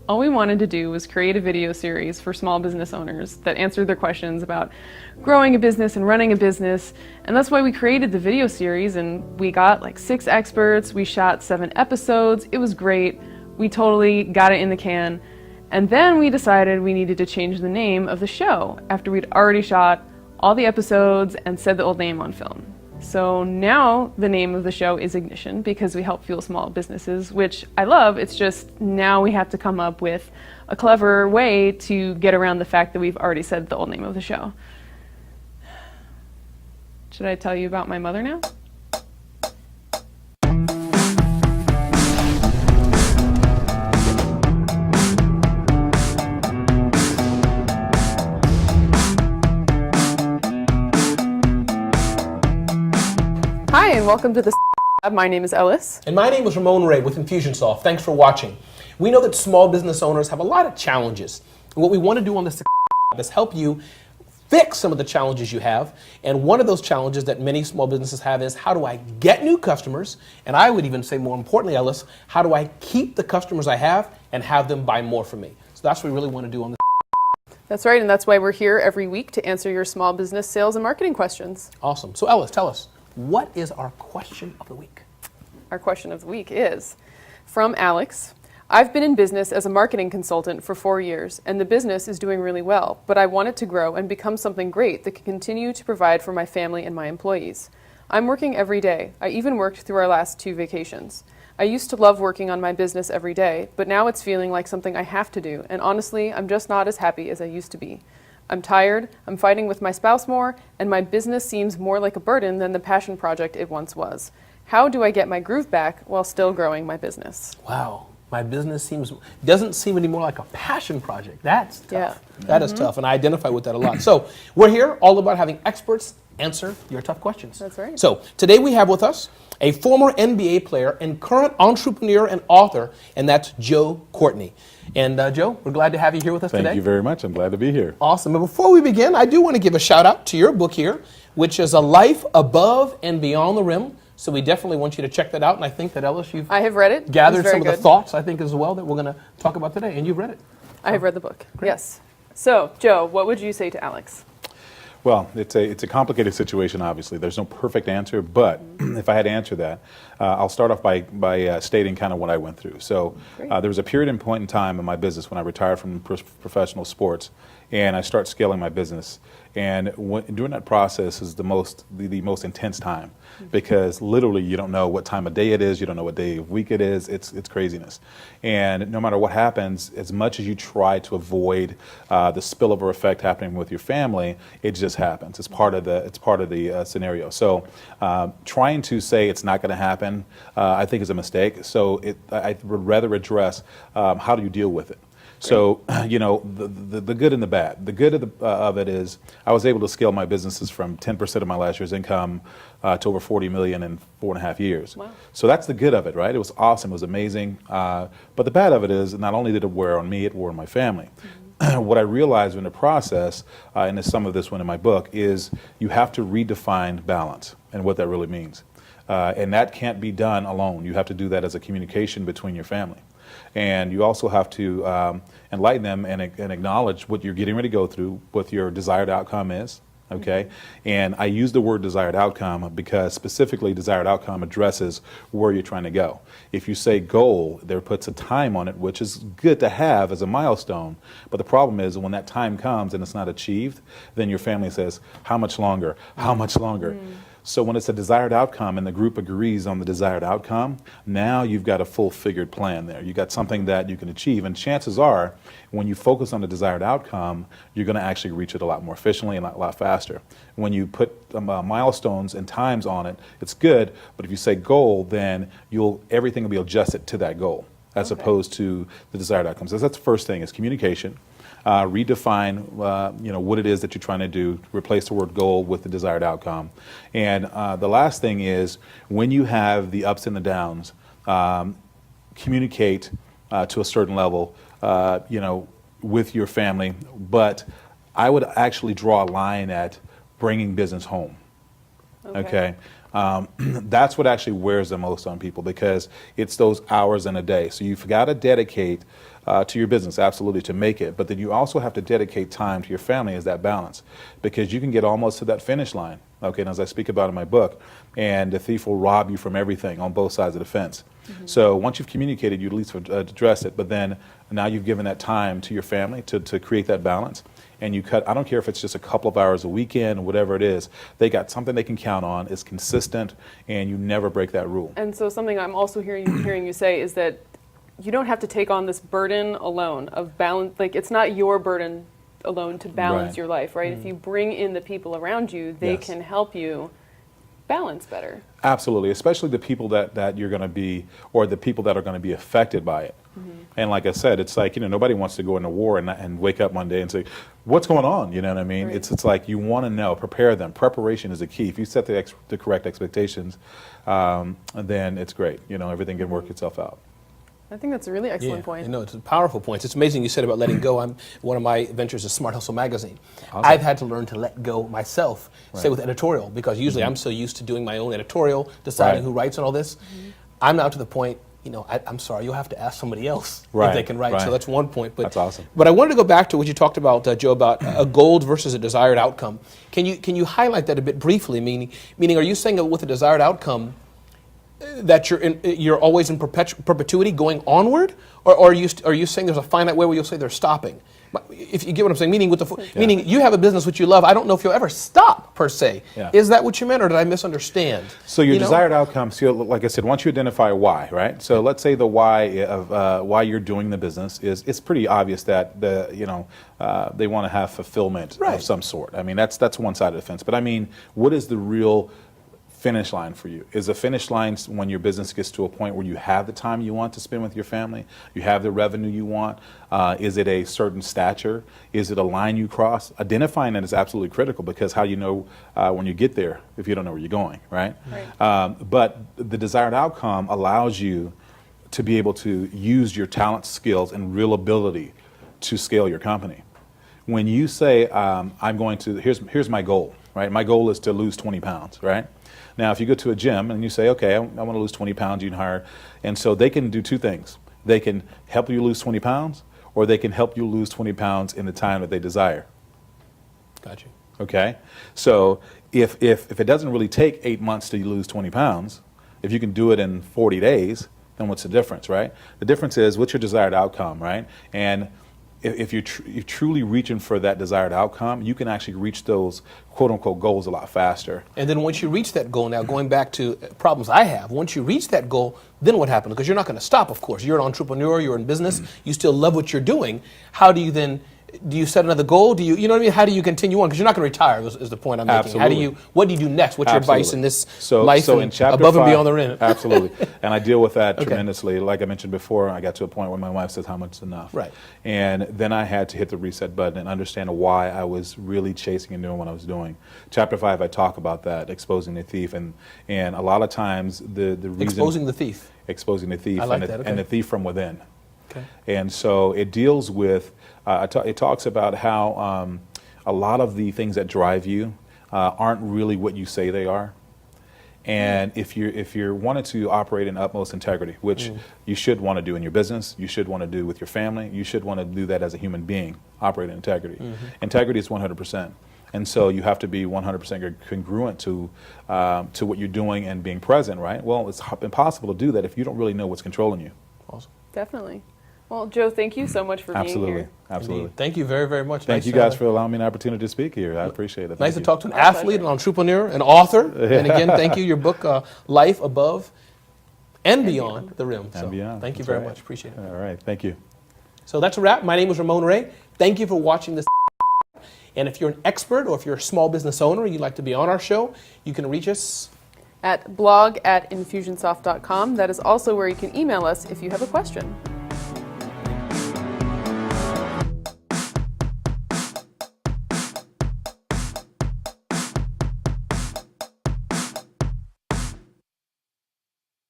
All we wanted to do was create a video series for small business owners that answered their questions about growing a business and running a business. And that's why we created the video series, and we got like 6 experts. We shot 7 episodes. It was great. We totally got it in the can. And then we decided we needed to change the name of the show after we'd already shot all the episodes and said the old name on film. So now the name of the show is Ignition because we help fuel small businesses, which I love. It's just now we have to come up with a clever way to get around the fact that we've already said the old name of the show. Should I tell you about my mother now? Hi, and welcome to the Lab. My name is Ellis. And my name is Ramon Ray with Infusionsoft. Thanks for watching. We know that small business owners have a lot of challenges. And what we want to do on this Lab is help you fix some of the challenges you have. And one of those challenges that many small businesses have is, how do I get new customers? And I would even say, more importantly, Ellis, how do I keep the customers I have and have them buy more from me? So that's what we really want to do on this. That's right, and that's why we're here every week to answer your small business sales and marketing questions. Awesome. So Ellis, tell us, what is our question of the week? Our question of the week is from Alex. I've been in business as a marketing consultant for 4 years, and the business is doing really well, but I want it to grow and become something great that can continue to provide for my family and my employees. I'm working every day. I even worked through our last 2 vacations. I used to love working on my business every day, but now it's feeling like something I have to do, and honestly, I'm just not as happy as I used to be. I'm tired, I'm fighting with my spouse more, and my business seems more like a burden than the passion project it once was. How do I get my groove back while still growing my business? Wow, my business doesn't seem anymore like a passion project. That's tough. Yeah. That is tough, and I identify with that a lot. So we're here all about having experts answer your tough questions. That's right. So today we have with us a former NBA player and current entrepreneur and author, and that's Joe Courtney. And Joe, we're glad to have you here with us today. Thank you very much. I'm glad to be here. Awesome. And before we begin, I do want to give a shout out to your book here, which is A Life Above and Beyond the Rim. So we definitely want you to check that out. And I think that, Ellis, I have read it. Gathered some of the thoughts, I think, as well, that we're going to talk about today. And you've read it. I have read the book. Great. Yes. So, Joe, what would you say to Alex? Well, it's a complicated situation, obviously. There's no perfect answer, but if I had to answer that, I'll start off by stating kind of what I went through. So there was a period and point in time in my business when I retired from professional sports, and I start scaling my business. And during that process is the most intense time, because literally you don't know what time of day it is, you don't know what day of week it is. It's craziness, and no matter what happens, as much as you try to avoid the spillover effect happening with your family, it just happens. It's part of the scenario. So trying to say it's not going to happen, I think is a mistake. So I would rather address how do you deal with it. So, you know, the good and the bad. The good of it is I was able to scale my businesses from 10% of my last year's income to over 40 million in 4.5 years. Wow. So that's the good of it, right? It was awesome. It was amazing. But the bad of it is not only did it wear on me, it wore on my family. Mm-hmm. What I realized in the process, and there's some of this one in my book, is you have to redefine balance and what that really means. And that can't be done alone. You have to do that as a communication between your family. And you also have to enlighten them and acknowledge what you're getting ready to go through, what your desired outcome is, okay? And I use the word desired outcome because specifically desired outcome addresses where you're trying to go. If you say goal, there puts a time on it, which is good to have as a milestone, but the problem is when that time comes and it's not achieved, then your family says, how much longer? How much longer? Mm. So when it's a desired outcome and the group agrees on the desired outcome, now you've got a full figured plan there. You've got something that you can achieve. And chances are, when you focus on the desired outcome, you're going to actually reach it a lot more efficiently and a lot faster. When you put milestones and times on it, it's good. But if you say goal, then everything will be adjusted to that goal as opposed to the desired outcomes. So that's the first thing is communication. Redefine what it is that you're trying to do, replace the word goal with the desired outcome. And the last thing is when you have the ups and the downs, communicate to a certain level with your family, but I would actually draw a line at bringing business home. Okay. That's what actually wears the most on people, because it's those hours in a day. So you've got to dedicate to your business, absolutely, to make it. But then you also have to dedicate time to your family as that balance, because you can get almost to that finish line. Okay, and as I speak about in my book, and the thief will rob you from everything on both sides of the fence. So once you've communicated, you at least address it. But then now you've given that time to your family to create that balance. And you cut, I don't care if it's just a couple of hours a weekend or whatever it is, they got something they can count on, it's consistent, and you never break that rule. And so something I'm also hearing you say is that you don't have to take on this burden alone of balance. Like, it's not your burden alone to balance your life, right? If you bring in the people around you, they can help you balance better. Absolutely, especially the people that you're going to be, or the people that are going to be affected by it. And like I said, it's like, nobody wants to go into war and wake up one day and say, what's going on? You know what I mean? Right. It's like you want to know, prepare them. Preparation is the key. If you set the correct expectations, then it's great. Everything can work itself out. I think that's a really excellent point. No, it's a powerful point. It's amazing you said about letting go. One of my ventures is Smart Hustle Magazine. Awesome. I've had to learn to let go myself, say with editorial, because usually I'm so used to doing my own editorial, deciding who writes and all this. I'm now to the point, I'm sorry, you'll have to ask somebody else if they can write. So that's one point. But that's awesome. But I wanted to go back to what you talked about, Joe, about a goal versus a desired outcome. Can you highlight that a bit briefly? Meaning, are you saying that with a desired outcome, that you're always in perpetuity going onward, or are you saying there's a finite way where you'll say they're stopping? If you get what I'm saying, meaning you have a business which you love, I don't know if you'll ever stop per se. Yeah. Is that what you meant, or did I misunderstand? So your desired outcome, so like I said, once you identify why, right? So let's say the why of why you're doing the business is, it's pretty obvious that they want to have fulfillment of some sort. I mean, that's one side of the fence. But I mean, what is the real finish line for you? Is the finish line when your business gets to a point where you have the time you want to spend with your family, you have the revenue you want? Is it a certain stature? Is it a line you cross? Identifying that is absolutely critical, because how do you know when you get there if you don't know where you're going, right? But the desired outcome allows you to be able to use your talent, skills, and real ability to scale your company. When you say, I'm going to, here's my goal, right? My goal is to lose 20 pounds, right? Now, if you go to a gym and you say, okay, I want to lose 20 pounds, you can hire, and so they can do two things. They can help you lose 20 pounds, or they can help you lose 20 pounds in the time that they desire. Got you. Okay? So if it doesn't really take 8 months to lose 20 pounds, if you can do it in 40 days, then what's the difference, right? The difference is, what's your desired outcome, right? And if you're truly reaching for that desired outcome, you can actually reach those quote-unquote goals a lot faster. And then once you reach that goal, now going back to problems I have, once you reach that goal, then what happens? Because you're not going to stop, of course. You're an entrepreneur, you're in business, you still love what you're doing. How do you then, do you set another goal? Do you know what I mean? How do you continue on? Because you're not going to retire, is the point I'm making. Absolutely. What do you do next? What's your advice in this life so and in chapter above 5, and beyond the rim? Absolutely. And I deal with that tremendously. Like I mentioned before, I got to a point where my wife says, how much is enough? Right. And then I had to hit the reset button and understand why I was really chasing and doing what I was doing. Chapter 5, I talk about that, exposing the thief. And a lot of times the reason... Exposing the thief. Exposing the thief. I like that, and the thief from within. Okay. And so it deals with, it talks about how a lot of the things that drive you aren't really what you say they are. And if you're wanting to operate in utmost integrity, which you should want to do in your business, you should want to do with your family, you should want to do that as a human being, operate in integrity. Integrity is 100%. And so you have to be 100% congruent to what you're doing and being present, right? Well, it's impossible to do that if you don't really know what's controlling you. Awesome. Definitely. Well, Joe, thank you so much for being here. Absolutely. Indeed. Thank you very, very much. Thank you guys for allowing me an opportunity to speak here. I appreciate it. Nice to talk to an My athlete, pleasure. an entrepreneur, an author. And again, thank you. Your book, Life Above and Beyond the Rim. And beyond. Thank you That's very right. much. Appreciate it. All right. Thank you. So that's a wrap. My name is Ramon Ray. Thank you for watching this. And if you're an expert or if you're a small business owner and you'd like to be on our show, you can reach us At blog@infusionsoft.com. That is also where you can email us if you have a question.